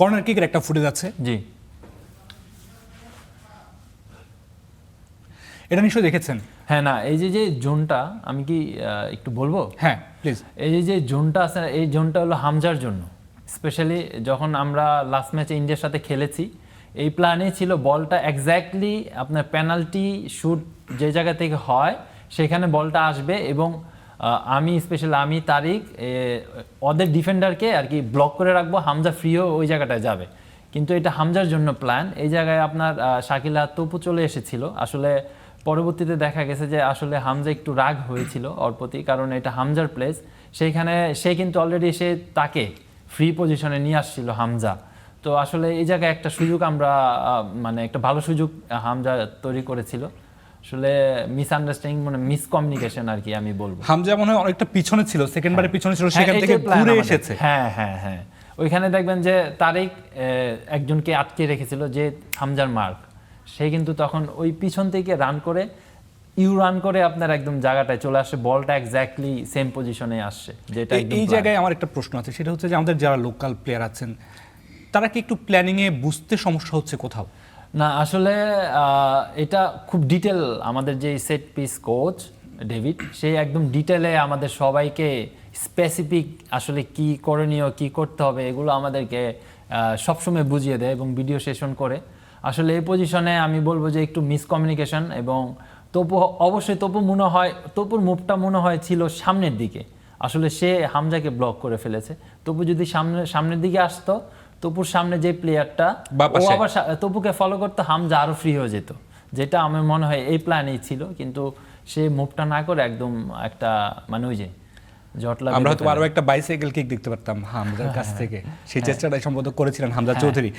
Corner কিকের একটা footage আছে, জি এটা নিশ্চয়ই দেখেছেন। হ্যাঁ, না এই যে জোনটা আমি কি একটু বলবো? হ্যাঁ প্লিজ। এই যে জোনটা আছে, এই জোনটা হলো হামজার জন্য। স্পেশালি যখন আমরা লাস্ট ম্যাচে ইন্ডিয়ার সাথে খেলেছি, এই প্ল্যানে ছিল বলটা এক্স্যাক্টলি আপনার পেনাল্টি শুট যে জায়গা থেকে হয় সেখানে বলটা আসবে, এবং আমি তারিক ওদের ডিফেন্ডারকে আর কি ব্লক করে রাখবো, হামজা ফ্রিও ওই জায়গাটায় যাবে। কিন্তু এটা হামজার জন্য প্ল্যান। এই জায়গায় আপনার শাকিলা তপু চলে এসেছিল। আসলে পরবর্তীতে দেখা গেছে যে আসলে হামজা একটু রাগ হয়েছিল ওর প্রতি, কারণ এটা হামজার প্লেস। সেইখানে সে কিন্তু অলরেডি তাকে ফ্রি পজিশনে নিয়ে আসছিল হামজা। তো আসলে এই জায়গায় একটা সুযোগ আমরা মানে একটা ভালো সুযোগ হামজা তৈরি করেছিল। আসলে মিসআন্ডারস্ট্যান্ডিং মানে মিসকমিউনিকেশন আর কি আমি বলবো। হামজা মনে হয় অনেকটা পিছনে ছিল, সেকেন্ড বারে পিছনে ছিল, সেখান থেকে ঘুরে এসেছে। হ্যাঁ হ্যাঁ হ্যাঁ, ওইখানে দেখবেন যে তারিক একজনকে আটকে রেখেছিল যে হামজার মার্ক, সে কিন্তু তখন ওই পিছন থেকে রান করে আপনার একদম জায়গাটায় চলে আসে, বলটা এক্স্যাক্টলি সেম পজিশনে আসছে, যেটা এই জায়গায় আমার একটা প্রশ্ন আছে, সেটা হচ্ছে যে আমাদের যারা লোকাল প্লেয়ার আছেন তারা কি একটু প্ল্যানিংয়ে বুঝতে সমস্যা হচ্ছে কোথাও? না আসলে এটা খুব ডিটেল, আমাদের যে সেট পিস কোচ ডেভিড, সে একদম ডিটেলে আমাদের সবাইকে স্পেসিফিক আসলে কি করণীয়, কি করতে হবে এগুলো আমাদেরকে সবসময় বুঝিয়ে দেয় এবং ভিডিও সেশন করে। আসলে এই পজিশনে আমি বলবো যে একটু মিসকমিউনিকেশন, এবং অবশ্যই তপুর মুভটা মনে হয় ছিল সামনের দিকে, আসলে সে হামজাকে ব্লক করে ফেলেছে। তপু যদি সামনের দিকে আসতো, তপুর সামনে যে প্লেয়ারটা ও আবার তপুকে ফলো করতো, হামজা আরো ফ্রি হয়ে যেত, যেটা আমার মনে হয় এই প্ল্যানেই ছিল। কিন্তু সে মুভটা না করে একদম একটা মানে ওই যে জটলা, আমরা হয়তো আরো একটা বাইসাইকেল কিক দেখতে পারতাম হামজার কাছ থেকে, সেই চেষ্টাটাই সম্ভবত করেছিলেন হামজা চৌধুরী।